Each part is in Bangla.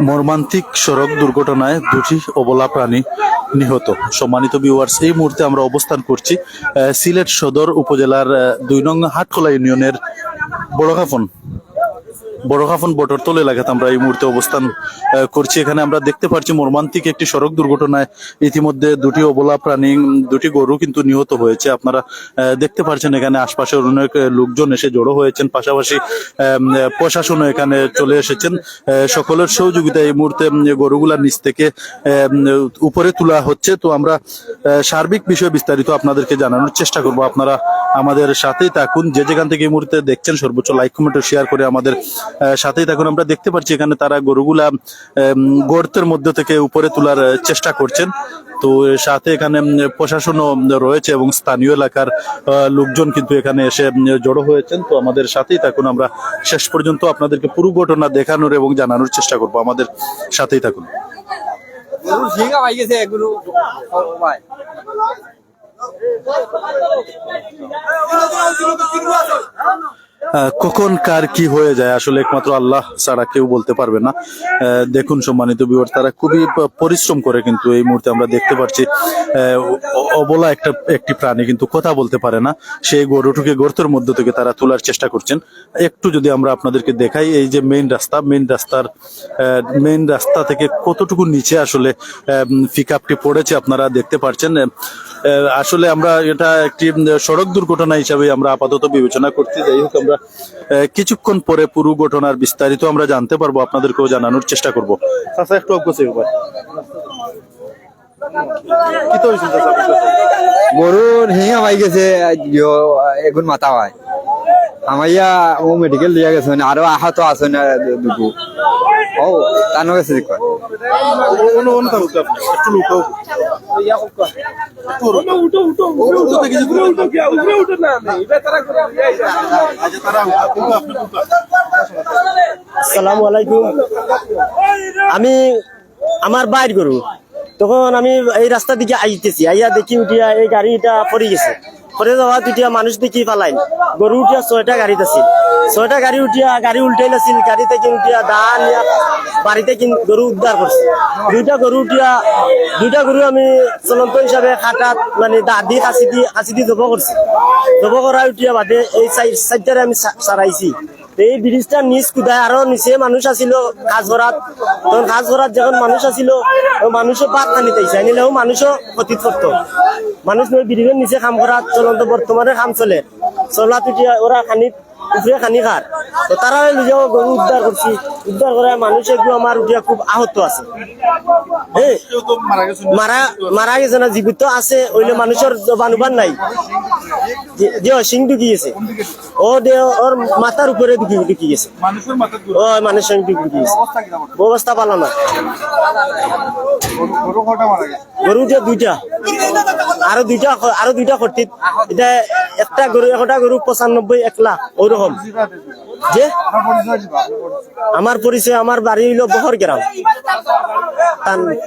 মর্মান্তিক সড়ক দুর্ঘটনায় দুটি অবলা প্রাণী নিহত। সম্মানিত ভিউয়ার্স, এই মুহূর্তে আমরা অবস্থান করছি সিলেট সদর উপজেলার ২ নং হাটখোলা ইউনিয়নের বড়খাফন বটরতল এলাকাতে আমরা এই মুহূর্তে অবস্থান করছি। এখানে আমরা দেখতে পাচ্ছি মর্মান্তিক একটি সড়ক দুর্ঘটনায় ইতিমধ্যে দুটি অবলা প্রাণী, দুটি গরু কিন্তু নিহত হয়েছে। আপনারা দেখতে পাচ্ছেন এখানে আশপাশের অনেক লোকজন এসে জড়ো হয়েছেন, পাশাপাশি প্রশাসনও এখানে চলে এসেছেন। সকলের সহযোগিতায় এই মুহূর্তে গরুগুলা নিচ থেকে উপরে তোলা হচ্ছে। তো আমরা সার্বিক বিষয়ে বিস্তারিত আপনাদেরকে জানানোর চেষ্টা করব। আপনারা আমাদের সাথেই থাকুন। যে যেখান থেকে এই মুহূর্তে দেখছেন সর্বোচ্চ লাইক কমেন্ট ও শেয়ার করে আমাদের সাথেই থাকুন। আমরা দেখতে পাচ্ছি এখানে তারা গরুগুলা গর্তের মধ্যে থেকে উপরে তোলার চেষ্টা করছেন। তো সাথে এখানে প্রশাসনও রয়েছে এবং স্থানীয় এলাকার লোকজন কিন্তু এখানে এসে জড়ো হয়েছেন। তো আমাদের সাথেই থাকুন, আমরা শেষ পর্যন্ত আপনাদেরকে পুরো ঘটনা দেখানোর এবং জানানোর চেষ্টা করব। আমাদের সাথেই থাকুন। কখন কার কি হয়ে যায় আসলে একমাত্র আল্লাহ ছাড়া কেউ বলতে পারবে না। দেখুন সম্মানিত ভিউয়ার, তারা খুবই পরিশ্রম করে, কিন্তু এই মুহূর্তে আমরা দেখতে পাচ্ছি অবলা একটি প্রাণী কিন্তু কথা বলতে পারে না। সেই গরুটিকে গর্তের মধ্য থেকে তারা তোলার চেষ্টা করছেন। একটু যদি আমরা আপনাদেরকে দেখাই, এই যে মেইন রাস্তা থেকে কতটুকু নিচে আসলে পিকআপটি পড়েছে আপনারা দেখতে পাচ্ছেন। আসলে আমরা এটা একটি সড়ক দুর্ঘটনা হিসাবে আমরা আপাতত বিবেচনা করছি। যাই হোক, আমরা কিছুক্ষণ পরে পুরো ঘটনার বিস্তারিত আমরা জানতে পারবো, আপনাদেরকেও জানানোর চেষ্টা করবো। একটু গরুর হিঙা পাই গেছে, এখন মাথা হয় আমাইয়া ও মেডিকেল দিয়ে গেছে, আরো আহত আছে না দুটো। ও টানো গেছে আসসালামু আলাইকুম। আমি আমার বাইর গরু, তখন আমি এই রাস্তা দিকে আইতেছি, আইয়া দেখি উঠিয়া এই গাড়িটা পড়ে গেছে। পরে যাওয়া দুটিয়া মানুষ দেখি পালাইন। গরু উঠিয়া 6টা গাড়িতে আছিল, 6টা গাড়ি উঠিয়া গাড়ি উল্টাই নাছিল, গাড়ি থেকে উঠিয়া দা নিয়া বাড়িতে গরু উদ্ধার করছে। দুইটা গরু আমি চলন্ত হিসাবে খাটাত মানে দা দিয়ে কাছি দিয়ে জব করছি। জব করা উঠিয়া বাদে এই সাইডটারে আমি সারাইছি। এই ব্রিজটার নিচ কুদায় আরো নিচে মানুষ আছিল কাজঘরাত। তখন কাজঘরাত যখন মানুষ আছিল, মানুষও পাত খানি তাইছে, আনিলেও মানুষও ক্ষতিত করত। মানুষ নয় ব্রিজের নিচে কাম করা চলন্ত বর্তমানে কাম চলে, চলাত উঠিয়া ওরা উপরে খানি খার। তো তারা নিজেও গরু উদ্ধার করছি, উদ্ধার করে মানুষ একটু আমার উঠিয়া খুব আহত আছে। মারা গেছে না, জীবিত আছে, ওইলে মানুষের জবানুবান নাই। যে সিং ঢুকি গেছে, ও দে ওর মাথার উপরে ঢুকি গেছে, ও মানুষের ঢুকি গেছে। অবস্থা পালো না। গরু যে দুইটা, আরো দুইটা খরতিত। এটা একটা গরু 95 1 লাখ ওইরকম। যে আমার পরিচয়, আমার বাড়ি হইলো বহর গ্রাম,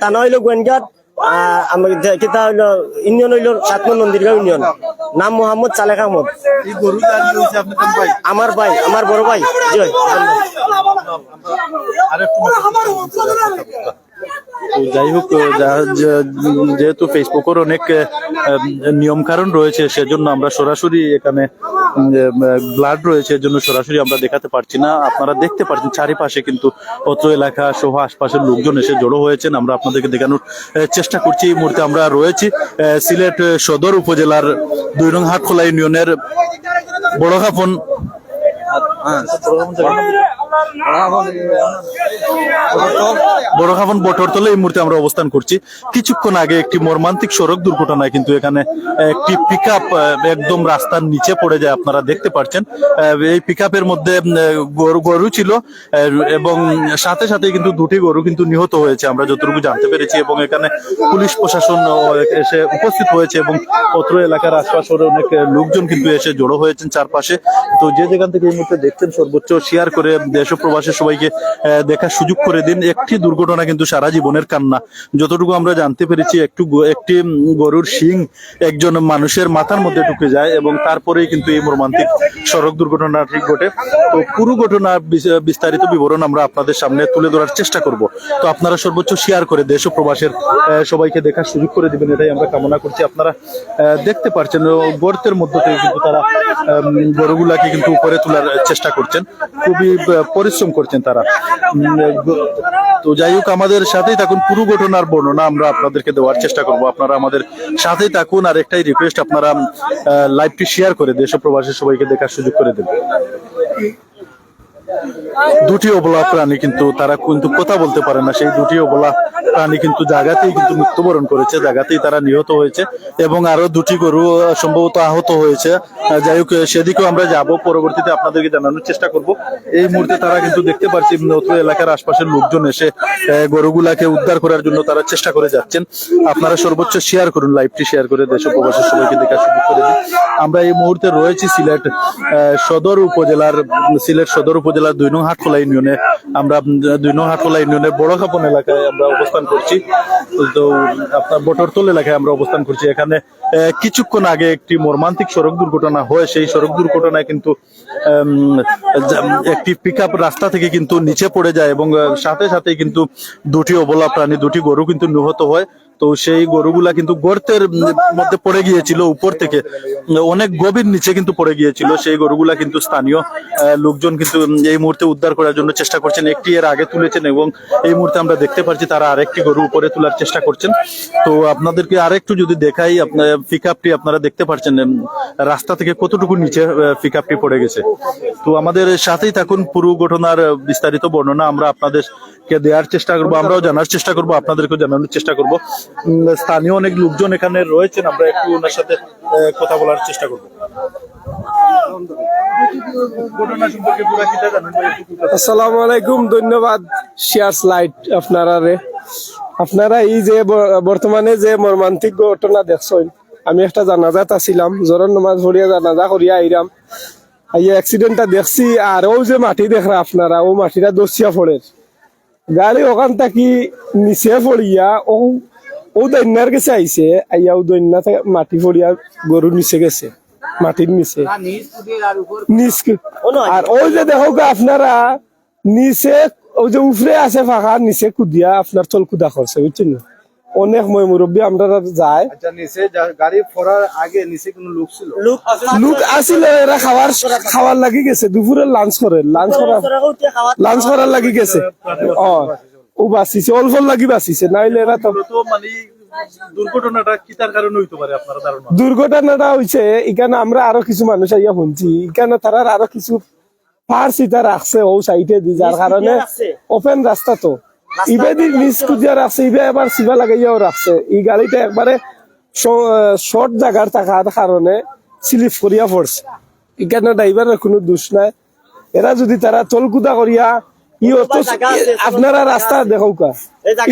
থানা হইলো গোয়েনঘাট, কিতা হইলো ইউনিয়ন হইলো 7 নং নন্দীরগাঁও ইউনিয়ন। নাম মোহাম্মদ সালেক আহমদ। আমার ভাই, আমার বড় ভাই। যাই হোক, যেহেতু ফেসবুকের অনেক নিয়ম কারণ রয়েছে, সেজন্য আমরা সরাসরি এখানে ব্লাড রয়েছে, এর জন্য সরাসরি আমরা দেখাতে পারছি না। আপনারা দেখতে পাচ্ছেন চারিপাশে কিন্তু অত্র এলাকা সহ আশপাশের লোকজন এসে জড়ো হয়েছেন। আমরা আপনাদেরকে দেখানোর চেষ্টা করছি। এই মুহূর্তে আমরা রয়েছি সিলেট সদর উপজেলার 2 নং হাটখোলা ইউনিয়নের বড়খাফন বটরতলে এই মুহূর্তে আমরা অবস্থান করছি। কিছুক্ষণ আগে একটি মর্মান্তিক সড়ক দুর্ঘটনায় কিন্তু এখানে একটি পিকআপ একদম রাস্তার নিচে পড়ে যায়, আপনারা দেখতে পাচ্ছেন। এই পিকআপের মধ্যে গরু ছিল এবং সাথে সাথে কিন্তু দুটি গরু কিন্তু নিহত হয়েছে আমরা যতটুকু জানতে পেরেছি। এবং এখানে পুলিশ প্রশাসন এসে উপস্থিত হয়েছে এবং অত্র এলাকার আশপাশের অনেক লোকজন কিন্তু এসে জড়ো হয়েছেন চারপাশে। তো যে যেখান থেকে এই মুহূর্তে দেখছেন সর্বোচ্চ শেয়ার করে দেশ ও প্রবাসের সবাইকে দেখার সুযোগ করে দিন। একটি দুর্ঘটনা কিন্তু সারা জীবনের কান্না। যতটুকু আমরা জানতে পেরেছি একটি গরুর শিং একজন মানুষের মাথার মধ্যে ঢুকে যায় এবং তারপরেই কিন্তু এই মর্মান্তিক সড়ক দুর্ঘটনাটি ঘটে। তো পুরো ঘটনার বিস্তারিত বিবরণ আমরা আপনাদের সামনে তুলে ধরার চেষ্টা করব। তো আপনারা সর্বোচ্চ শেয়ার করে দেশ ও প্রবাসের সবাইকে দেখার সুযোগ করে দিবেন, এটাই আমরা কামনা করছি। আপনারা দেখতে পাচ্ছেন গর্তের মধ্য থেকে কিন্তু তারা গরুগুলাকে কিন্তু উপরে তোলার চেষ্টা করছেন, খুবই পরিশ্রম করছেন তারা। তো যাই হোক, আমাদের সাথেই থাকুন, পুরো ঘটনার বর্ণনা আমরা আপনাদেরকে দেওয়ার চেষ্টা করব। আপনারা আমাদের সাথেই থাকুন, আর একটাই রিকোয়েস্ট, আপনারা লাইভটি শেয়ার করে দেশ ও প্রবাসী সবাইকে দেখার সুযোগ করে দেবেন। দুটি অবলা প্রাণী কিন্তু তারা কিন্তু কথা বলতে পারে না, সেই দুটি অবলা প্রাণী কিন্তু জায়গাতেই কিন্তু মৃত্যুবরণ করেছে, জায়গাতেই তারা নিহত হয়েছে এবং আরো দুটি গরু সম্ভবত আহত হয়েছে। যাই হোক, সেদিকেও আমরা যাব, পরবর্তীতে আপনাদেরকে জানানোর চেষ্টা করব। এই মুহূর্তে তারা কিন্তু দেখতে পাচ্ছি নতুন এলাকার আশপাশের লোকজন এসে গরুগুলাকে উদ্ধার করার জন্য তারা চেষ্টা করে যাচ্ছেন। আপনারা সর্বোচ্চ শেয়ার করুন, লাইভটি শেয়ার করে দেশ ও প্রবাসের সবাইকে দেখার সুযোগ করে দিন। আমরা এই মুহূর্তে রয়েছি সিলেট সদর উপজেলার 2 নং হাটখোলা ইউনিয়নে। আমরা 2 নং হাটখোলা ইউনিয়নের বড় খাপন এলাকায় আমরা অবস্থান করছি। তো আপনার বটরতল এলাকায় আমরা অবস্থান করছি। এখানে কিছুক্ষণ আগে একটি মর্মান্তিক সড়ক দুর্ঘটনা হয়। সেই সড়ক দুর্ঘটনায় কিন্তু একটি পিকআপ রাস্তা থেকে কিন্তু নিচে পড়ে যায় এবং সাথে সাথে কিন্তু দুটি অবলা প্রাণী, দুটি গরু কিন্তু নিহত হয়। তো সেই গরুগুলা কিন্তু গর্তের মধ্যে পড়ে গিয়েছিল, উপর থেকে অনেক গভীর নিচে কিন্তু পড়ে গিয়েছিল। সেই গরুগুলা কিন্তু স্থানীয় লোকজন কিন্তু এই মুহূর্তে উদ্ধার করার জন্য চেষ্টা করছেন। একটি এর আগে তুলেছেন এবং এই মুহূর্তে আমরা দেখতে পাচ্ছি তারা আরেকটি গরু উপরে তোলার চেষ্টা করছেন। তো আপনাদেরকে আরেকটু যদি দেখাই, আপনার পিকআপটি আপনারা দেখতে পাচ্ছেন রাস্তা থেকে কতটুকু নিচে পিকআপটি পড়ে গেছে। তো আমাদের সাথেই থাকুন, পুরো ঘটনার বিস্তারিত বর্ণনা আমরা আপনাদেরকে দেওয়ার চেষ্টা করবো, আমরাও জানার চেষ্টা করবো, আপনাদেরকেও জানানোর চেষ্টা করবো। স্থানীয় অনেক লোকজন এখানে রয়েছেন, আমরা একটু ওনার সাথে কথা বলার চেষ্টা করবো। আসসালামু আলাইকুম, ধন্যবাদ শেয়ার লাইট আপনারা এই যে বর্তমানে যে মর্মান্তিক ঘটনা দেখছেন। আমি একটা জানাজাত আছিলাম, জোরের নামাজ পড়িয়া জানাজা করিয়া আইরাম, আইয়া অ্যাক্সিডেন্টটা দেখছি। আর ও যে মাটি দেখরা আপনারা, ও মাটিটা দশিয়া পড়ে গাড়ি ওখান থাকি নিচে পড়িয়া ও দৈন্যার কাছে আইছে, আইয়া ও দৈন্যা মাটি পড়িয়া গরু নিচে গেছে, মাটির নিচে আর ওই যে দেখো আপনারা নিচে ওই যে উপরে আছে ফাঁকা, নিচে কুদিয়া আপনার চল কুদা করছে, বুঝছেন না? অনেক মই মুরব্বী আমরা যায়। লোক আসলে এরা খাওয়ার লাগি গেছে, দুপুরে লাঞ্চ করার লাগি গেছে। ও বাঁচিছে, অল্প লাগি বাঁচিছে, নাইলে এরা তো দুর্ঘটনাটা হয়েছে। এখানে আমরা আরো কিছু মানুষ আইয়া শুনছি, এখানে তারা আরো কিছু ফার্সিটা রাখছে ও সাইডে দি, যার কারণে ওপেন রাস্তা তো ইবেদি নিচ কুদিয়া রাখছে, ইবে এবার সিবা লাগাইয়াও রাখছে। এই গাড়িটা একবারে শর্ট জায়গার থাকার কারণে স্লিপ করিয়া পড়ছে। এখানে ড্রাইভারের কোনো দোষ নাই। এরা যদি তারা তলকুদা করিয়া আপনারা রাস্তা দেখো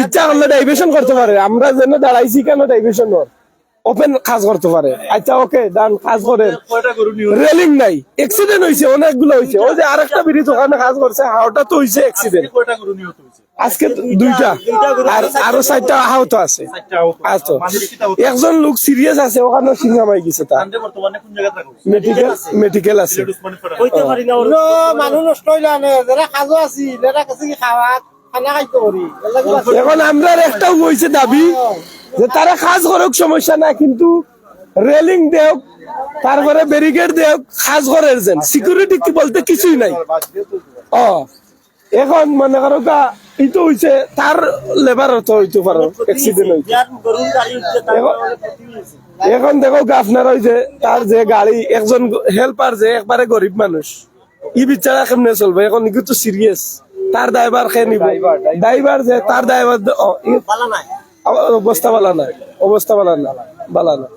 ইচ্ছা করলে ডাইভেশন করতে পারে। আমরা যেন দাঁড়াইছি কেন ডাইভেশন ওপেন কাজ করতে পারে। আচ্ছা ওকে ডান কাজ করে, রেলিং নাই, অ্যাক্সিডেন্ট হয়েছে, অনেকগুলো হয়েছে। ওই যে আরেকটা ব্রিজ ওখানে কাজ করছে, হাওটা তো হয়েছে অ্যাক্সিডেন্ট। আজকে 2টা আর আরো 4টা আহত আছে। একজন লোক সিরিয়াস আছে, ওখানে সিংহামাই গেছে, তার মেডিকেল আছে। মানুষ নষ্ট হইলে যারা কাজও আছি খাওয়া খানা খাইতে পারি। এখন আমরা একটাও হয়েছে দাবি যে তারা কাজ করুক, সমস্যা না, কিন্তু রেলিং দেও, তারপরে ব্যারিকেড দেও, কাজ করে যেন সিকিউরিটি বলতে কিছুই নাই। এখন মনে করো এইটো হয়েছে তার লেবার তো হইতে পারো অ্যাক্সিডেন্ট হয়েছে। এখন দেখো আপনারা ওই যে তার যে গাড়ি, একজন হেল্পার যে একবারে গরিব মানুষ, ই বিচারা কেমনে চলবে? এখন এগুলো তো সিরিয়াস, তার ড্রাইভার খেয়ে নিব, ড্রাইভার যে তার ড্রাইভার অবস্থা বালা নাই, বালা না।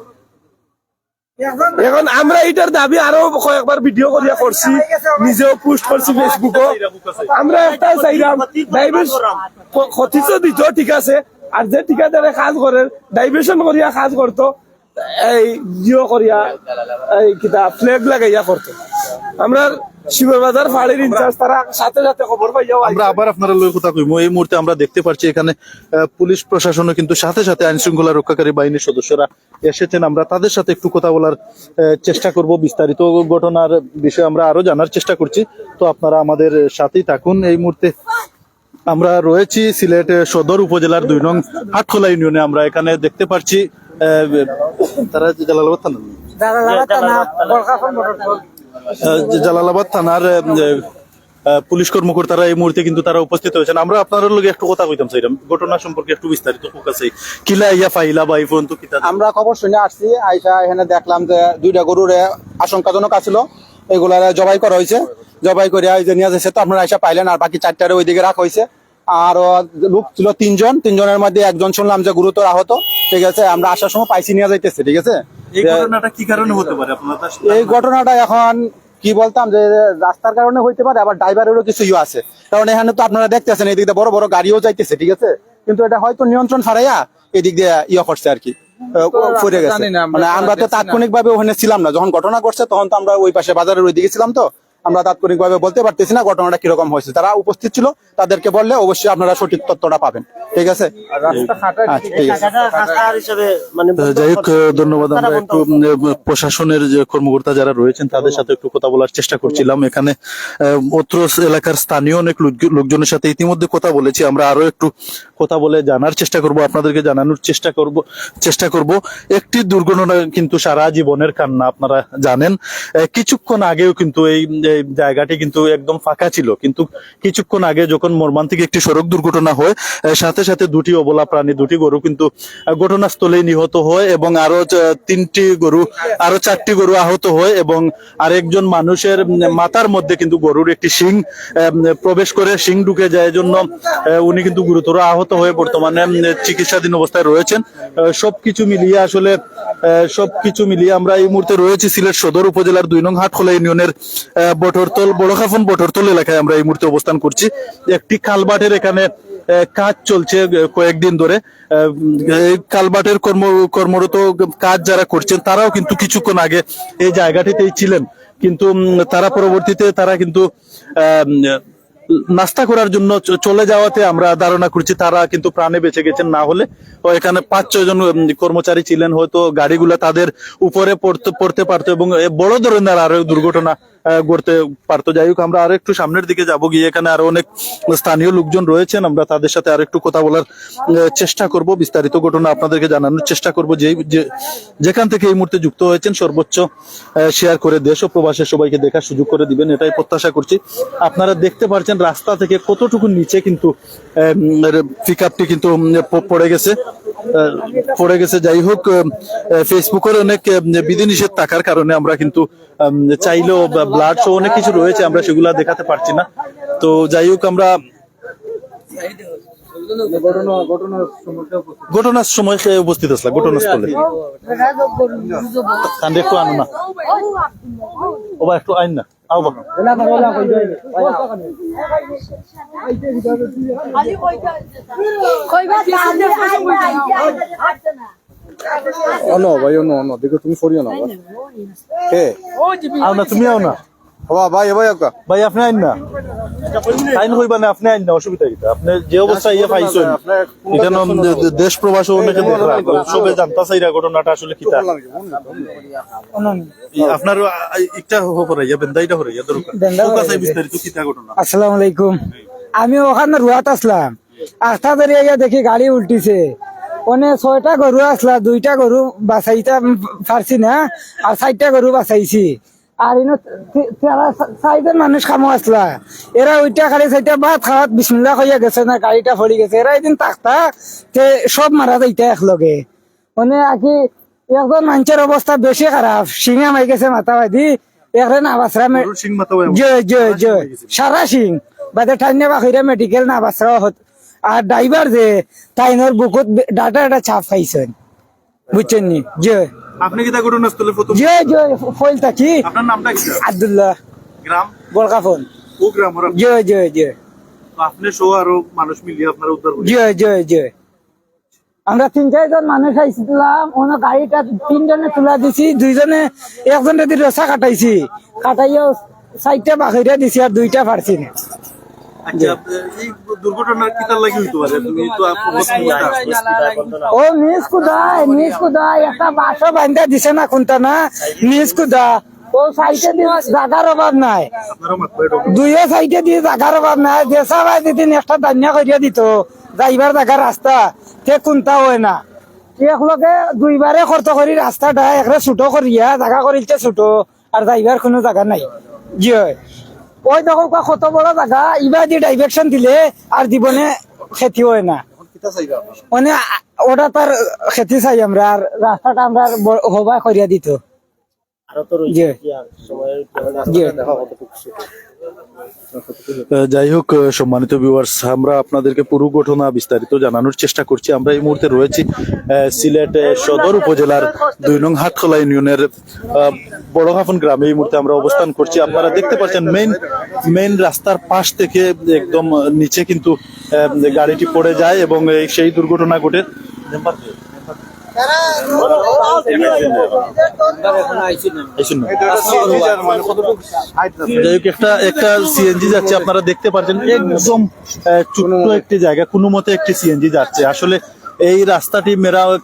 এখন আমরা এটার দাবি আরো কয়েকবার ভিডিও করিয়া করছি, নিজেও পোস্ট করছি ফেসবুকে। আমরা একটা চাইলাম ডাইভেশন ক্ষতিত দিত, ঠিক আছে, আর যে ঠিকাদারে কাজ করে ডাইভেশন করিয়া কাজ করতো, এই জিও করিয়া এই কিতা ফ্ল্যাগ লাগাইয়া করতো। আমরা শিববাজার ফাঁড়ির ইনচার্জ তারা সাথে সাথে খবর পাইয়া আমরা আবার আপনারা লোক কথা কইবো। এই মুহূর্তে আমরা দেখতে পাচ্ছি এখানে পুলিশ প্রশাসনও কিন্তু সাথে সাথে আইন শৃঙ্খলা রক্ষাকারী বাহিনীর সদস্যরা এসেছেন। আমরা তাদের সাথে একটু কথা বলার চেষ্টা করব, বিস্তারিত ঘটনার বিষয়ে আমরা আরো জানার চেষ্টা করছি। তো আপনারা আমাদের সাথেই থাকুন। এই মুহূর্তে আমরা রয়েছি সিলেট সদর উপজেলার 2 নং হাটখোলা ইউনিয়নে। আমরা এখানে দেখতে পাচ্ছি তারা জালালাবাদ থানা জালালাবাদ থানার পুলিশ কর্মকর্তারা এই মুহূর্তে কিন্তু তারা উপস্থিত হয়েছেন। আমরা আপনার লগে একটু কথা কইতাম চাইলাম ঘটনা সম্পর্কে একটু বিস্তারিত কাছে কিলা ইয়া ফাইলা বা এই পর্যন্ত কিতা আমরা খবর শুনে আসছি, আইসা এখানে দেখলাম যে 2টা গরুর আশঙ্কাজনক আছিল, এগুলার জবাই করা হয়েছে। জবাই করে নিয়ে যাচ্ছে, তো আপনারা আইসা পাইলেন। আর বাকি 4টারে ওইদিকে রাখা হয়েছে। আর লোক ছিল 3 জন, 3 জনের মধ্যে একজন শুনলাম যে গুরুতর আহত। ঠিক আছে, আমরা আসার সময় পাইছি নিয়ে যাইতেছে। ঠিক আছে, এই ঘটনাটা কি কারণে হতে পারে আপনারা? এই ঘটনাটা এখন কি বলতাম যে রাস্তার কারণে হইতে পারে, আবার ড্রাইভারেরও কিছু ইয়ে আছে। কারণ এখানে তো আপনারা দেখতেছেন এদিক দিয়ে বড় বড় গাড়িও যাইতেছে। ঠিক আছে, কিন্তু এটা হয়তো নিয়ন্ত্রণ ছাড়াইয়া এদিক দিয়ে ইয়ে করছে আর কি, পড়ে গেছে। মানে আমরা তো তাৎক্ষণিক ভাবে ওখানে ছিলাম না, যখন ঘটনা ঘটছে তখন তো আমরা ওই পাশে বাজারের ওই দিকে ছিলাম। তো আমরা তাৎক্ষণিক ভাবে বলতে পারতেছি না ঘটনাটা কিরকম হয়েছে। তারা উপস্থিত ছিল, তাদেরকে বললে অবশ্যই আপনারা সঠিক তথ্যটা পাবেন। ঠিক আছে, আচ্ছা, ঠিক আছে। যাই হোক, ধন্যবাদ। আমরা একটু প্রশাসনের যে কর্মকর্তা যারা রয়েছেন তাদের সাথে একটু কথা বলার চেষ্টা করছিলাম। এখানে অত্র এলাকার স্থানীয় অনেক লোকজনের সাথে ইতিমধ্যে কথা বলেছি। আমরা আরো একটু কথা বলে জানার চেষ্টা করব, আপনাদেরকে জানানোর চেষ্টা করব। একটি দুর্ঘটনা কিন্তু সারা জীবনের কান্না। আপনারা জানেন কিছুক্ষণ আগেও কিন্তু এই জায়গাটি কিন্তু একদম ফাঁকা ছিল, কিন্তু কিছুক্ষণ আগে যখন মর্মান্তিক একটি সড়ক দুর্ঘটনা হয়, সাথে সাথে 2টি অবলা প্রাণী, 2টি গরু কিন্তু ঘটনাস্থলে নিহত হয় এবং আরো 4টি গরু আহত হয় এবং আরেকজন মানুষের মাথার মধ্যে কিন্তু গরুর একটি শিং প্রবেশ করে, শিং ঢুকে যায়। এজন্য উনি কিন্তু গুরুতর আহত হয়ে বর্তমানে চিকিৎসাধীন অবস্থায় রয়েছেন। সবকিছু মিলিয়ে আমরা এই মুহূর্তে রয়েছি সিলেট সদর উপজেলার 2 নং হাটখোলা ইউনিয়নের বটরতল বড়খাফন বটরতল এলাকায় আমরা এই মুহূর্তে অবস্থান করছি। একটি খালবাটের এখানে কাজ চলছে কয়েকদিন ধরে। এই কালবাটের কর্মরত কাজ যারা করছেন তারাও কিন্তু কিছুক্ষণ আগে এই জায়গাটিতেই ছিলেন, কিন্তু তারা পরবর্তীতে কিন্তু নাস্তা করার জন্য চলে যাওয়াতে আমরা ধারণা করছি তারা কিন্তু প্রাণে বেঁচে গেছেন। না হলে এখানে 5-6 জন কর্মচারী ছিলেন, হয়তো গাড়িগুলা তাদের উপরে পড়তে পারতো এবং বড় ধরনের আরো দুর্ঘটনা ঘটতে পারতো। যাই হোক, আমরা আরো একটু সামনের দিকে যাব, গিয়ে এখানে আরো অনেক স্থানীয় লোকজন রয়েছেন। আমরা তাদের সাথে আরো একটু কথা বলার চেষ্টা করব, বিস্তারিত ঘটনা আপনাদেরকে জানানোর চেষ্টা করব। যেখান থেকে এই মুহূর্তে যুক্ত হয়েছেন সর্বোচ্চ শেয়ার করে দেশ ও প্রবাসের সবাইকে দেখার সুযোগ করে দিবেন, এটাই প্রত্যাশা করছি। আপনারা দেখতে পাচ্ছেন রাস্তা থেকে কতটুকু নিচে কিন্তু পিকআপটি কিন্তু পড়ে গেছে। যাই হোক, ফেসবুকের অনেক বিধিনিষেধ থাকার কারণে আমরা কিন্তু চাইলেও ব্লাড শো অনেক কিছু রয়েছে, আমরা সেগুলা দেখাতে পারছি না। তো যাই হোক, আমরা ঘটনার সময় উপস্থিত আসলাম ঘটনাস্থলে। একটু আনো না, ওবা একটু আইন না, আও বা দেখো তুমি সরিও না তুমি আও না ভাই ভাই, আপনি আইন না, আইন হইবা না, আপনি আইন না, অসুবিধা কি? আপনি যে অবস্থা ইয়ে পাইছেন, এখানে দেশ প্রবাস অনেকে সবে জানতা চাইরা ঘটনাটা আসলে কি আপনার একটা হরাইয়া বেন্দাইটা হরাইয়া দরকার বিস্তারিত কিতা ঘটনা। আসসালামু আলাইকুম। আমি ওখানে রুয়াত আসলাম, আস্থা ধরে দেখি গাড়ি উল্টিছে। ওনে 6টা গরু আসলা, 2টা গরু বাঁচাইতে পারছি না, আর 4টা গরু বাঁচাইছি। আর তেরা 4জন মানুষ খামো আসলা, এরা ওইটা খালি 4টা ভাত খাওয়াত বিসমিল্লাহ হইয়া গেছে না, গাড়িটা পড়ে গেছে। এরা এদিন তাকতা সব মারা যাইতে একলগে। মানে আকি একজন মানুষের অবস্থা বেশি খারাপ, শিঙা মাই গেছে মাথা বাঁধি, এখানে না বাসরা সারা শিং বাদে ঠান্ডা বাকিরা মেডিকেল না বাসরা হত। আর ড্রাইভার যে তাইনোর বুকুত ডাটা ছাপ খাইছেন, বুঝছেন নি? আপনি কি ঘটনাস্থলে প্রথম? ফল থাকি। আপনার নামটা কি? আব্দুল্লাহ, গ্রাম বলকাফন। ও গ্রাম ওরা? আপনি সহ আরো মানুষ মিলিয়ে আপনারা উদ্ধার করলেন? আমরা 3-4 মানুষ আইছিলাম, ওনা গাড়িটা 3 জনে তুলা দিছি, 2 জনে একজনের দিয়ে রসা কাটাইছি, কাটাইয়া সাইডটা বাহিরা দিছি আর দুইটা পারছি না। আচ্ছা এই দুর্ঘটনা কি তার লাগি হইতে পারে? তুমি তো ও নিজ কুদায় একটা বাসা বান্ধা দিছে না কোনটা না নিজ কুদা। ও সাইডে দিয়ে জাগার অভাব নাই, দুইয়ে সাইডে দিয়ে জাগার অভাব নাই। দেশা ভাই দিদিন একটা দান্যা করিয়া দিত যাইবার জাগার রাস্তা তে কোনটা হয় না। একলগে দুইবারে খরচ করি রাস্তাটা একটা ছোট করিয়া জাগা করিলতে ছোট আর যাইবার কোনো জায়গা নাই। জি হয় ওই দেখো কত বড় জায়গা, ইবার দিয়ে ডাইরেকশন দিলে আর জীবনে ক্ষতি হয় না। মানে ওটা তার ক্ষতি চাই আমরা, আর রাস্তাটা আমরা হবা করিয়া দিত। যাই হোক সম্মানিত ভিউয়ার্স, আমরা আপনাদেরকে পুরো ঘটনা বিস্তারিত জানানোর চেষ্টা করছি। আমরা এই মুহূর্তে রয়েছি সিলেট সদর উপজেলার 2 নং হাটখোলা ইউনিয়নের বড়খাফন গ্রামে। এই মুহূর্তে আমরা অবস্থান করছি। আপনারা দেখতে পাচ্ছেন মেইন রাস্তার পাশ থেকে একদম নিচে কিন্তু গাড়িটি পড়ে যায় এবং সেই দুর্ঘটনা ঘটে। একটা সিএনজি যাচ্ছে, আপনারা দেখতে পাচ্ছেন একদম ছোট্ট একটি জায়গা, কোনো মতে একটি সিএনজি যাচ্ছে। আসলে এই রাস্তাটি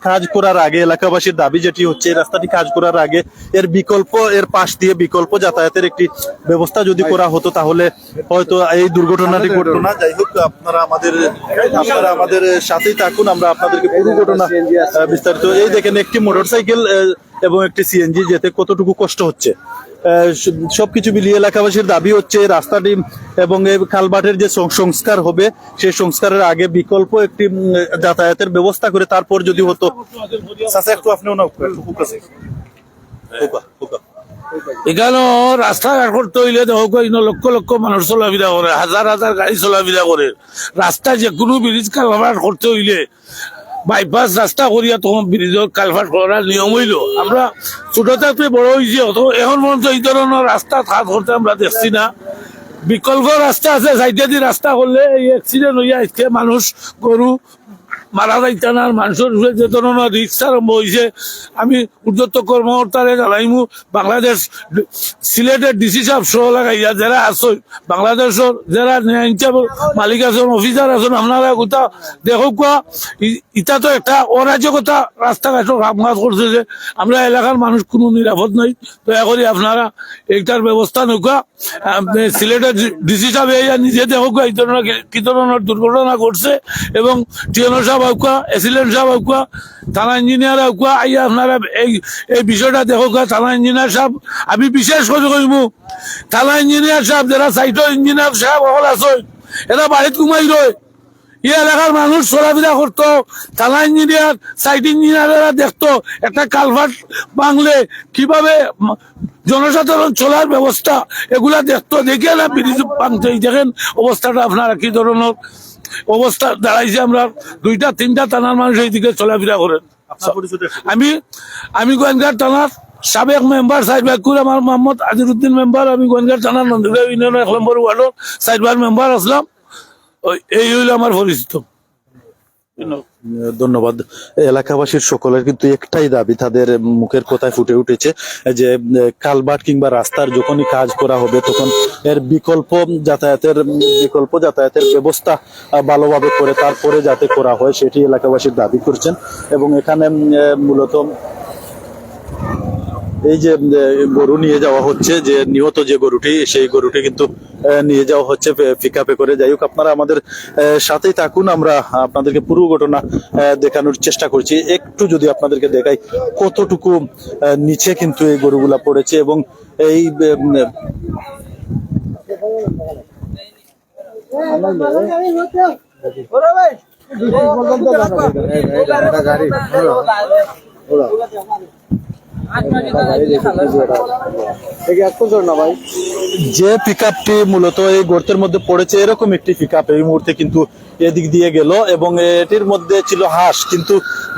কাজ করার আগে এলাকাবাসীর দাবি যেটি হচ্ছে, এই রাস্তাটি কাজ করার আগে এর পাশ দিয়ে বিকল্প যাতায়াতের একটি ব্যবস্থা যদি করা হতো তাহলে হয়তো এই দুর্ঘটনাটি ঘটতো না। যাই হোক আপনারা আমাদের সাথেই থাকুন, আমরা আপনাদেরকে পুরো ঘটনা বিস্তারিত। এই দেখেন একটি মোটরসাইকেল এবং একটি সিএনজি যেতে কতটুকু কষ্ট হচ্ছে। সবকিছু মিলিয়ে এলাকাবাসীর দাবি হচ্ছে রাস্তাটি এবং এই কালভার্টের যে সংস্কার হবে সেই সংস্কারের আগে বিকল্প একটি যাতায়াতের ব্যবস্থা করে তারপর যদি হতো। একটু আপনিও না এখানে রাস্তাঘাট করতে হইলে দেখো লক্ষ লক্ষ মানুষ চলাফেরা করে, হাজার হাজার গাড়ি চলাফেরা করে। রাস্তা যে কোনো ব্রিজ কালভার্ট করতে হইলে বাইপাস রাস্তা করিয়া তখন ব্রিজের কালভার্ট করার নিয়ম হইল। আমরা ছোট থাকতে বড় হয়েছি, এখন পর্যন্ত এই ধরনের রাস্তা কাজ করতে আমরা দেখছি না। বিকল্প রাস্তা আছে, সাইডে দিয়ে রাস্তা করলে এই অ্যাক্সিডেন্ট হইয়া আজকে মানুষ গরু মারা যাইতে না। মানুষের যে ধরনের রিক্স আরম্ভ হয়েছে, আমি উদ্যত কর্মকর্তারে জানাইমু বাংলাদেশ সিলেটের ডিসি সাহেব সহ লাগাইয়া যারা আসো বাংলাদেশের যারা মালিক আছেন অফিসার আছেন, আপনারা কোথা দেখো কোয়া ইটা তো একটা অরাজকতা রাস্তাঘাট কাজ করছে যে আমরা এলাকার মানুষ কোনো নিরাপদ নাই। দয়া করে আপনারা এইটার ব্যবস্থা নৌকা। সিলেটের ডিসি সাহেব নিজে দেখো এই ধরনের কি ধরনের দুর্ঘটনা ঘটছে এবং টিএনও সাহেব আউকা, এসিলেন্ট সাহেব আউকা, থানা ইঞ্জিনিয়ার আউকা আইয়া আপনারা এই বিষয়টা দেখো। থানা ইঞ্জিনিয়ার সাহেব আমি বিশেষ করে কইব, থানা ইঞ্জিনিয়ার সাহেব যারা সাইটর ইঞ্জিনিয়ার সাহেব সকল আছে এরা বাড়িতে ঘুমাই রয়। এই এলাকার মানুষ চলাফেরা করতো, থানা ইঞ্জিনিয়ার সাইট ইঞ্জিনিয়াররা দেখতো একটা কালভার্ট বাংলে কিভাবে জনসাধারণ চলার ব্যবস্থা এগুলা দেখতো, দেখে না ব্রিজ ভাঙতে। দেখেন অবস্থাটা আপনারা কি ধরনের অবস্থা দাঁড়াইছে। আমরা 2-3টা থানার মানুষ এইদিকে চলাফেরা করেন। আমি গোয়েন্দার থানার সাবেক মেম্বার সাইডবাকুর, আমার মোহাম্মদ আজিরুদ্দিন মেম্বার। আমি গোয়েন্দার থানার নন্দীগ্রাম ইউনিয়নের 1 নম্বর ওয়ার্ডের সাইডবার মেম্বার আসলাম। এই হইল আমার পরিচিত। ধন্যবাদ। এলাকাবাসীর সকলের কিন্তু একটাই দাবি, তাদের মুখের কথায় ফুটে উঠেছে যে কালভার্ট কিংবা রাস্তার যখনই কাজ করা হবে তখন এর বিকল্প যাতায়াতের ব্যবস্থা ভালোভাবে করে তারপরে যাতে করা হয় সেটি এলাকাবাসীর দাবি করছেন। এবং এখানে মূলত এই যে গরু নিয়ে যাওয়া হচ্ছে, যে নিহত যে গরুটি সেই গরুটি কিন্তু নিয়ে যাওয়া হচ্ছে পিকআপে করে। যাই হোক আপনারা আমাদের সাথেই থাকুন, আমরা আপনাদেরকে পুরো ঘটনা দেখানোর চেষ্টা করছি। একটু যদি আপনাদেরকে দেখাই কতটুকু নিচে কিন্তু এই গরুগুলা পড়েছে এবং এই যে পিকআপটি মূলত এই গর্তের মধ্যে পড়েছে এরকম একটি পিকআপ এই মুহূর্তে কিন্তু এদিক দিয়ে গেল এবং এটির মধ্যে ছিল হাঁস, কিন্তু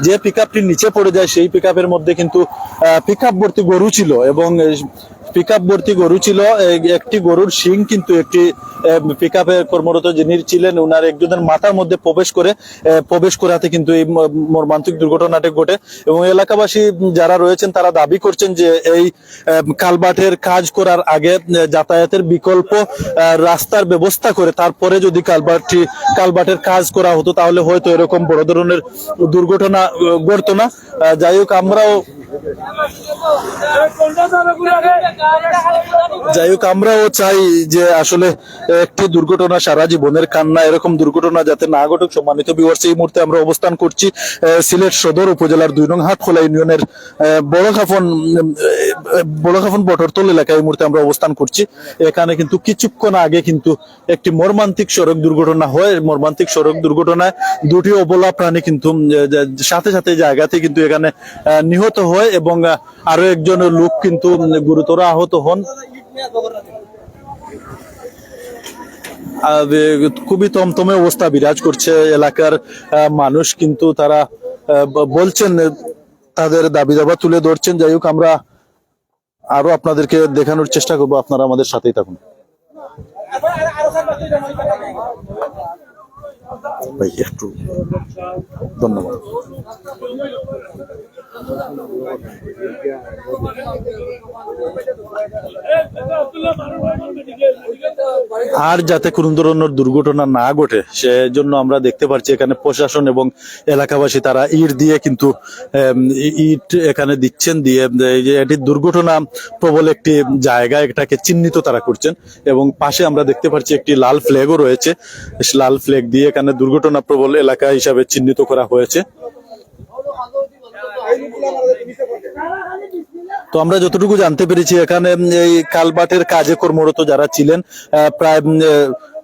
যে পিকআপটি নিচে পড়ে যায় সেই পিকআপের মধ্যে কিন্তু পিকআপ ভর্তি গরু ছিল এবং পিকআপ ভর্তি গরু ছিল। একটি গরুর শিং কিন্তু একটি পিকআপে কর্মরত যিনি ছিলেন উনার একজনের মাথার মধ্যে প্রবেশ করাতে কিন্তু এই মর্মান্তিক দুর্ঘটনাটি ঘটে। এবং এলাকাবাসী যারা রয়েছেন তারা দাবি করছেন যে এই কালভার্টের কাজ করার আগে যাতায়াতের বিকল্প রাস্তার ব্যবস্থা করে তারপরে যদি কালভার্টের কাজ করা হতো তাহলে হয়তো এরকম বড় ধরনের দুর্ঘটনা ঘটতো না। যাই হোক আমরাও চাই যে আসলে একটি দুর্ঘটনা সারা জীবনের কান্না, এরকম দুর্ঘটনা যাতে না ঘটুক। সম্মানিত ভিউয়ার্স, এই মুহূর্তে আমরা অবস্থান করছি সিলেট সদর উপজেলার 2 নং হাটখোলা ইউনিয়নের বড়খাফন বটরতল এলাকায় এই মুহূর্তে আমরা অবস্থান করছি। এখানে কিন্তু কিছুক্ষণ আগে কিন্তু একটি মর্মান্তিক সড়ক দুর্ঘটনা হয়। মর্মান্তিক সড়ক দুর্ঘটনায় দুটি অবলা প্রাণী কিন্তু সাথে সাথে জায়গাতে কিন্তু এখানে নিহত হয় এবং আরো একজন লোক কিন্তু গুরুতর আহত হন। খুবই তমতমে অবস্থা বিরাজ করছে এলাকার মানুষ কিন্তু তারা বলছেন তাদের দাবি দাবা তুলে ধরছেন। যাই হোক আমরা আরো আপনাদেরকে দেখানোর চেষ্টা করবো, আপনারা আমাদের সাথেই থাকুন। ভাই একটু ধন্যবাদ। আর যাতে কোন ধরনের দুর্ঘটনা না ঘটে সেজন্য আমরা দেখতে পাচ্ছি এখানে প্রশাসন এবং এলাকাবাসী তারা ইট দিয়ে কিন্তু ইট এখানে দিচ্ছেন, দিয়ে এটি দুর্ঘটনা প্রবল একটি জায়গা এটাকে চিহ্নিত তারা করছেন। এবং পাশে আমরা দেখতে পাচ্ছি একটি লাল ফ্ল্যাগও রয়েছে, লাল ফ্ল্যাগ দিয়ে এখানে দুর্ঘটনা প্রবল এলাকা হিসাবে চিহ্নিত করা হয়েছে। তো আমরা যতটুকু জানতে পেরেছি এখানে এই কালভার্টের কাজে কর্মরত যারা ছিলেন প্রায়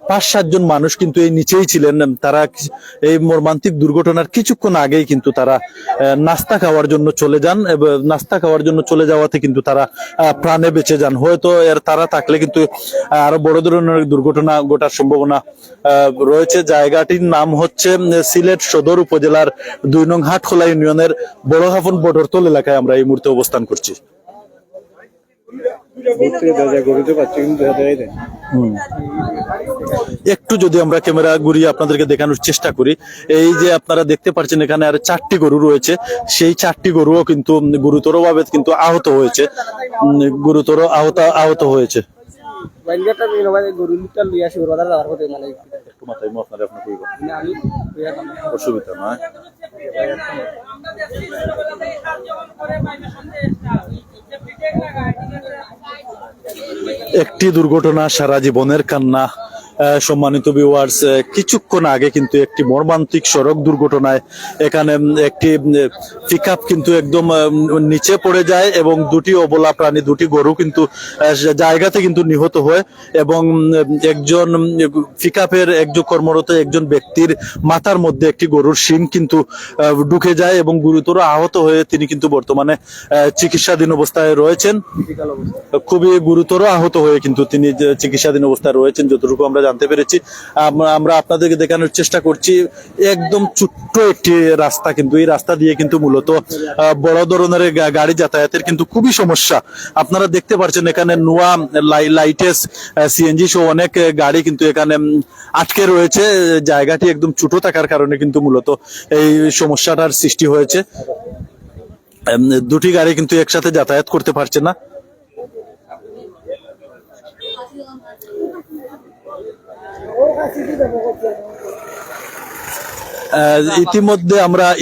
5-7 জন মানুষ কিন্তু এই নিচেই ছিলেন। তারা এই মর্মান্তিক দুর্ঘটনার কিছুক্ষণ আগেই কিন্তু তারা নাস্তা খাওয়ার জন্য চলে যান এবং নাস্তা খাওয়ার জন্য চলে যাওয়াতে কিন্তু তারা প্রাণে বেঁচে যান। হয়তো তারা থাকলে কিন্তু আরো বড় ধরনের দুর্ঘটনা ঘটার সম্ভাবনা রয়েছে। জায়গাটির নাম হচ্ছে সিলেট সদর উপজেলার 2 নং হাটখোলা ইউনিয়নের বড়খাফন বটরতল এলাকায় আমরা এই মুহূর্তে অবস্থান করছি। একটু যদি আমরা ক্যামেরা ঘুরিয়ে আপনাদেরকে দেখানোর চেষ্টা করি, এই যে আপনারা দেখতে পাচ্ছেন এখানে আর 4টি গরু রয়েছে, সেই 4টি গরুও কিন্তু গুরুতর ভাবে কিন্তু আহত হয়েছে, গুরুতর আহত হয়েছে। অসুবিধা নয়। একটি দুর্ঘটনা সারা জীবনের কান্না। সম্মানিত ভিউয়ার্স, কিছুক্ষণ আগে কিন্তু একটি মর্মান্তিক সড়ক দুর্ঘটনায় এখানে একটি পিকআপ কিন্তু একদম নিচে পড়ে যায় এবং দুটি অবলা প্রাণী, দুটি গরু কিন্তু জায়গাতে কিন্তু নিহত হয় এবং একজন পিকআপের একজন কর্মরত একজন ব্যক্তির মাথার মধ্যে একটি গরুর শিং কিন্তু ঢুকে যায় এবং গুরুতর আহত হয়ে তিনি কিন্তু বর্তমানে চিকিৎসাধীন অবস্থায় রয়েছেন। খুবই গুরুতর আহত হয়ে কিন্তু তিনি চিকিৎসাধীন অবস্থায় রয়েছেন যতটুকু আমরা জানতে পেরেছি। আমরা আপনাদেরকে দেখানোর চেষ্টা করছি একদম ছোট্ট একটি রাস্তা, কিন্তু এই রাস্তা দিয়ে কিন্তু মূলত বড় ধরনের গাড়ি যাতায়াতের কিন্তু খুবই সমস্যা। আপনারা দেখতে পাচ্ছেন এখানে নোয়া, লাইটেস, সিএনজি সহ অনেক গাড়ি কিন্তু এখানে আটকে রয়েছে। জায়গাটি একদম ছোট থাকার কারণে কিন্তু মূলত এই সমস্যাটার সৃষ্টি হয়েছে। দুটি গাড়ি কিন্তু একসাথে যাতায়াত করতে পারছে না।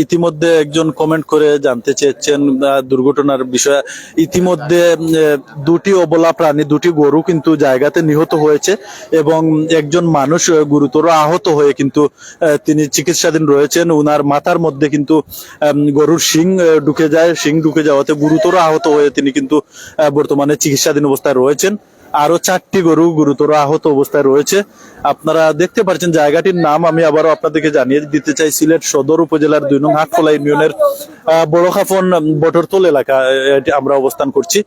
ইতিমধ্যে একজন কমেন্ট করে জানতে চেয়েছেন দুর্ঘটনার বিষয়ে। ইতিমধ্যে দুটি অবলা প্রাণী, দুটি গরু কিন্তু জায়গাতে নিহত হয়েছে এবং একজন মানুষ গুরুতর আহত হয়ে কিন্তু তিনি চিকিৎসাধীন রয়েছেন। উনার মাথার মধ্যে কিন্তু গরুর শিং ঢুকে যায়, শিং ঢুকে যাওয়াতে গুরুতর আহত হয়ে তিনি কিন্তু বর্তমানে চিকিৎসাধীন অবস্থায় রয়েছেন। আরো 4টি গরু গুরুতর আহত অবস্থায় রয়েছে। আপনারা দেখতে পাচ্ছেন জায়গাটির নাম আমি আবারও আপনাদেরকে জানিয়ে দিতে চাই, সিলেট সদর উপজেলার 2 নং হাটখোলা ইউনিয়নের বড়খাফন বটরতল এলাকা আমরা অবস্থান করছি।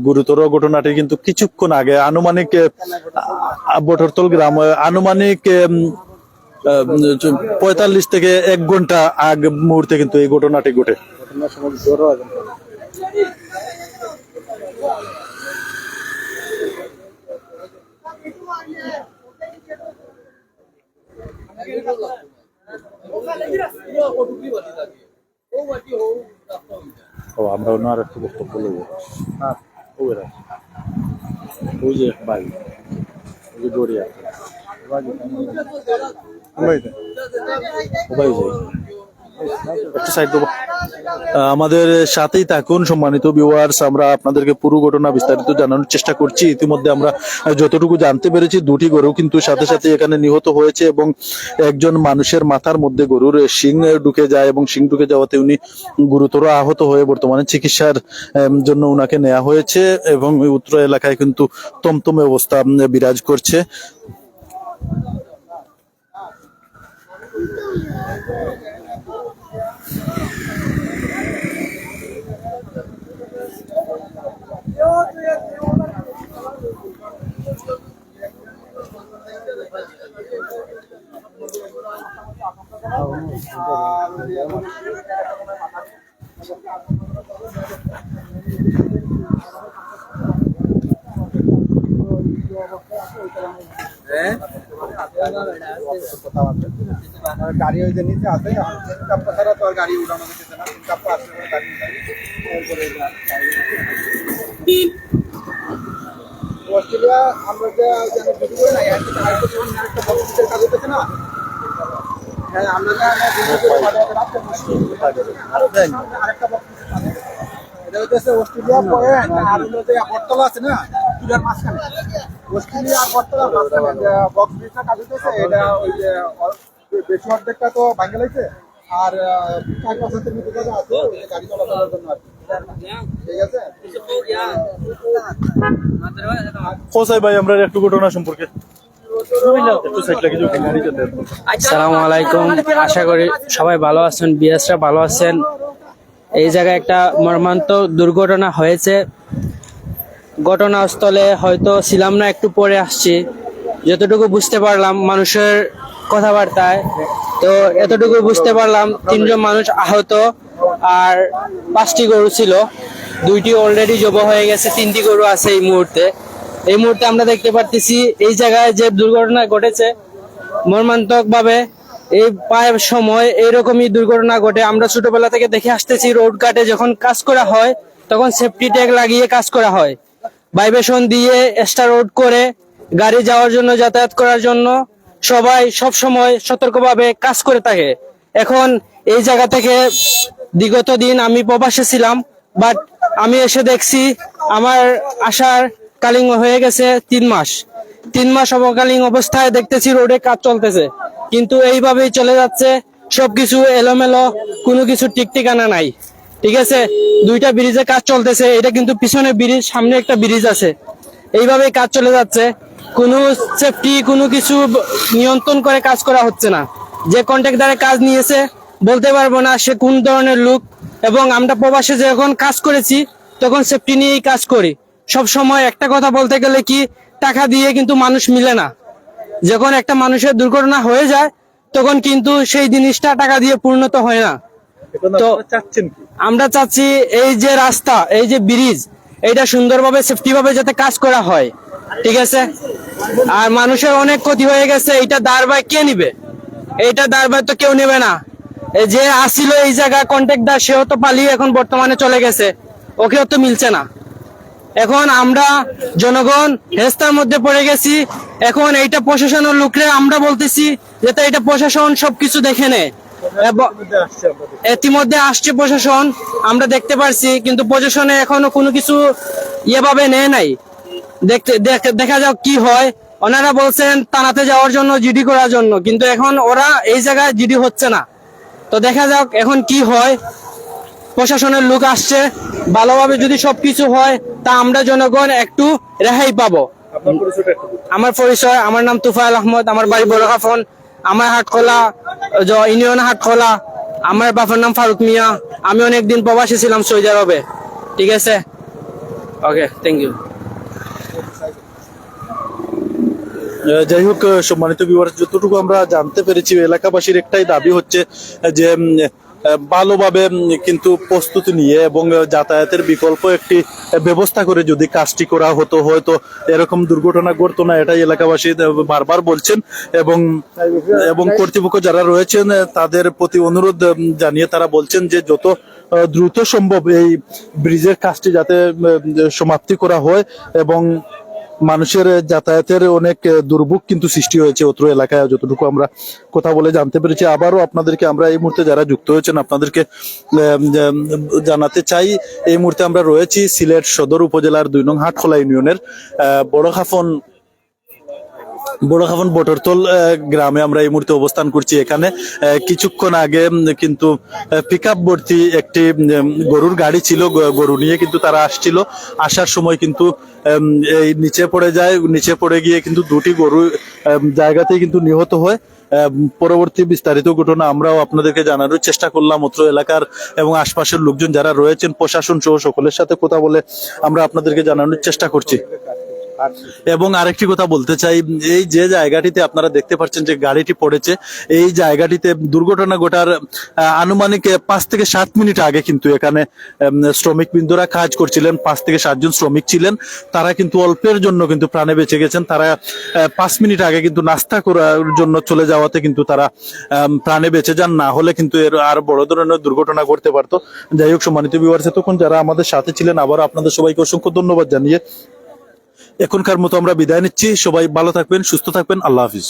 গুরুতর ঘটনাটি কিন্তু কিছুক্ষণ আগে আনুমানিক বটরতল গ্রাম আনুমানিক 45 থেকে 1 ঘন্টা আগ মুহূর্তে কিন্তু এই ঘটনাটি ঘটে। ও আমরা অন্য আর একটু বক্তব্য নেব। ওই যে ভাই ওই যে গড়িয়া একটু সাইড দেবো। আমাদের সাথেই থাকুন সম্মানিত ভিউয়ার্স, আমরা আপনাদেরকে পুরো ঘটনা বিস্তারিত জানানোর চেষ্টা করছি। ইতিমধ্যে আমরা যতটুকু জানতে পেরেছি, দুটি গরু কিন্তু সাথে সাথে এখানে নিহত হয়েছে এবং একজন মানুষের মাথার মধ্যে গরুর শিং ঢুকে যায় এবং শিং ঢুকে যাওয়াতে উনি গুরুতর আহত হয়ে বর্তমানে চিকিৎসার জন্য উনাকে নেওয়া হয়েছে এবং উত্তর এলাকায় কিন্তু তমতমে অবস্থা বিরাজ করছে। গাড়ি ওই যে নিচে আছে, চাপ্পা ছাড়া তো আর গাড়ি উঠানো যেতে না, চাপ্পা আসলে পরে গাড়ি অস্ট্রেলিয়া আমরা যে ভিডিও করি না, আরেকটা বক্সের কাজ হতেছে না, হ্যাঁ আমরা আরেকটা বক্স এটা হচ্ছে অস্ট্রেলিয়া পয়েন্ট আর হলো যে বটতলা আছে না, চুলার মাঝখানে অস্ট্রেলিয়া আর বটতলার মাঝখানে যে বক্স ব্রিজটা কাজ হতেছে, এটা ওই যে বেশি অর্ধেকটা তো ভাঙে লাগছে আর 4% মতো জায়গা আছে গাড়ি চলাচলের জন্য আর কি। ঠিক আছে কোথায় ভাই আমরা একটু ঘটনা সম্পর্কে একটু সাইড লাগিয়ে দিও, গাড়ি যেতে। আসসালামু আলাইকুম, আশা করি সবাই ভালো আছেন, বিএসরা ভালো আছেন। এই জায়গায় একটা মর্মান্তিক দুর্ঘটনা হয়েছে। ঘটনাস্থলে হয়তো ছিলাম না, একটু পরে আসছি। যতটুকু বুঝতে পারলাম মানুষের কথাবার্তায়, তো এতটুকু বুঝতে পারলাম 3 জন মানুষ আহত আর 5টি গরু ছিল, 2টি অলরেডি জবাই হয়ে গেছে, 3টি গরু আছে এই মুহূর্তে। এই মুহূর্তে আমরা দেখতে পারতেছি এই জায়গায় যে দুর্ঘটনা ঘটেছে মর্মান্তিক ভাবে। এই পায়ের সময় এইরকমই দুর্ঘটনা ঘটে। আমরা ছোটবেলা থেকে দেখে আসতেছি, রোড কাটে যখন কাজ করা হয় তখন সেফটি ট্যাগ লাগিয়ে কাজ করা হয়, ভাইব্রেশন দিয়ে এক্সট্রা রোড করে গাড়ি যাওয়ার জন্য, যাতায়াত করার জন্য সবাই সব সময় সতর্কভাবে কাজ করে থাকে। এখন এই জায়গা থেকে বিগত দিন আমি প্রবাসে ছিলাম, বাট আমি এসে দেখছি আমার আসার কালীন হয়ে গেছে 3 মাস। 3 মাস অবকালীন অবস্থায় দেখতেছি রোডে কাজ চলতেছে, কিন্তু এইভাবেই চলে যাচ্ছে, সবকিছু এলোমেলো, কোনো কিছু ঠিক ঠিকানা নাই। ঠিক আছে, 2টা ব্রিজে কাজ চলতেছে, এটা কিন্তু পিছনে ব্রিজ, সামনে একটা ব্রিজ আছে। এইভাবেই কাজ চলে যাচ্ছে, কোনো সেফটি, কোনো কিছু নিয়ন্ত্রণ করে কাজ করা হচ্ছে না। যে কন্ট্রাক্টরে কাজ নিয়েছে বলতে পারবো না সে কোন ধরনের লোক। এবং আমরা প্রবাসে যখন কাজ করেছি তখন সেফটি নিয়েই কাজ করি। সব সময় একটা কথা বলতে গেলে কি, টাকা দিয়ে কিন্তু মানুষ মিলে না। যখন একটা মানুষের দুর্ঘটনা হয়ে যায় তখন কিন্তু সেই জিনিসটা টাকা দিয়ে পূর্ণত হয় না। তো আমরা চাচ্ছি এই যে রাস্তা, এই যে ব্রিজ, এইটা সুন্দরভাবে সেফটি ভাবে যাতে কাজ করা হয়। ঠিক আছে, আর মানুষের অনেক ক্ষতি হয়ে গেছে, এইটা দায়ভার কে নিবে? এইটা দায়ভার তো কেউ নেবে না। যে আসিল এই জায়গা কন্ট্রাক্টর, সেও তো পালিয়ে এখন বর্তমানে চলে গেছে, ওকেও তো মিলছে না। এখন আমরা জনগণ হেস্তার মধ্যে পড়ে গেছি। এখন এইটা প্রশাসনের লোকরে আমরা বলতেছি যাতে এটা প্রশাসন সবকিছু দেখে নেয়। ইতিমধ্যে আসছে প্রশাসন, আমরা দেখতে পারছি, কিন্তু প্রশাসনে এখনো কোনো কিছু ইয়েভাবে নেয় নাই। দেখা যাক কি হয়। ওনারা বলছেন থানাতে যাওয়ার জন্য, জিডি করার জন্য, কিন্তু এখন ওরা এই জায়গায় জিডি হচ্ছে না। তো দেখা যাক এখন কি হয়। প্রশাসনের লোক আসছে, ভালোভাবে যদি সবকিছু হয় তা আমরা জনগণ একটু রেহাই পাবো। আমার পরিচয়, আমার নাম তুফাইল আহমদ, আমার বাড়ি বড়খাফন, আমার হাটখোলা ইউনিয়ন হাটখোলা, আমার বাবার নাম ফারুক মিয়া। আমি অনেকদিন প্রবাসী ছিলাম সৌদি আরবে। ঠিক আছে, ওকে, থ্যাংক ইউ। যাই হোক সম্মানিত ভিউয়ার্স, যতটুকু আমরা জানতে পেরেছি এলাকাবাসীর একটাই দাবি হচ্ছে যে ভালোভাবে কিন্তু প্রস্তুতি নিয়ে এবং যাতায়াতের বিকল্প একটি ব্যবস্থা করে যদি কাজটি করা হতো হয়তো এরকম দুর্ঘটনা ঘটতো না, এটাই এলাকাবাসী বারবার বলছেন। এবং এবং কর্তৃপক্ষ যারা রয়েছেন তাদের প্রতি অনুরোধ জানিয়ে তারা বলছেন যে যত দ্রুত সম্ভব এই ব্রিজের কাজটি যাতে সমাপ্তি করা হয় এবং মানুষের যাতায়াতের অনেক দুর্ভোগ কিন্তু সৃষ্টি হয়েছে অত্র এলাকায়, যতটুকু আমরা কথা বলে জানতে পেরেছি। আবারও আপনাদেরকে আমরা এই মুহূর্তে যারা যুক্ত হয়েছেন আপনাদেরকে জানাতে চাই, এই মুহূর্তে আমরা রয়েছি সিলেট সদর উপজেলার 2 নং হাটখোলা ইউনিয়নের বড় খাফন বটরতল গ্রামে আমরা এই মুহূর্তে অবস্থান করছি। এখানে কিছুক্ষণ আগে কিন্তু পিকআপ ভর্তি একটি গরুর গাড়ি ছিল, গরু নিয়ে কিন্তু তারা আসছিল। আসার সময় কিন্তু এই নিচে পড়ে গিয়ে কিন্তু দুটি গরু জায়গাতেই কিন্তু নিহত হয়। পরবর্তী বিস্তারিত ঘটনা আমরাও আপনাদেরকে জানানোর চেষ্টা করলাম। অত্র এলাকার এবং আশপাশের লোকজন যারা রয়েছেন প্রশাসন সহ সকলের সাথে কথা বলে আমরা আপনাদেরকে জানানোর চেষ্টা করছি। এবং আরেকটি কথা বলতে চাই, এই যে জায়গাটিতে আপনারা দেখতে পাচ্ছেন যে গাড়িটি পড়েছে, এই জায়গাটিতে দুর্ঘটনা ঘটার আনুমানিক 5 থেকে 7 মিনিট আগে কিন্তু এখানে শ্রমিক বৃন্দরা কাজ করছিলেন। 5 থেকে 7 জন শ্রমিক ছিলেন, তারা কিন্তু অল্পের জন্য কিন্তু প্রাণে বেঁচে গেছেন। তারা 5 মিনিট আগে কিন্তু নাস্তা করার জন্য চলে যাওয়াতে কিন্তু তারা প্রাণে বেঁচে যান, না হলে কিন্তু এর আর বড় ধরনের দুর্ঘটনা ঘটতে পারতো। যাই হোক সম্মানিত ভিউয়ার্স, এতক্ষণ যারা আমাদের সাথে ছিলেন আবার আপনাদের সবাইকে অসংখ্য ধন্যবাদ জানিয়ে এখনকার মতো আমরা বিদায় নিচ্ছি। সবাই ভালো থাকবেন, সুস্থ থাকবেন। আল্লাহ হাফিজ।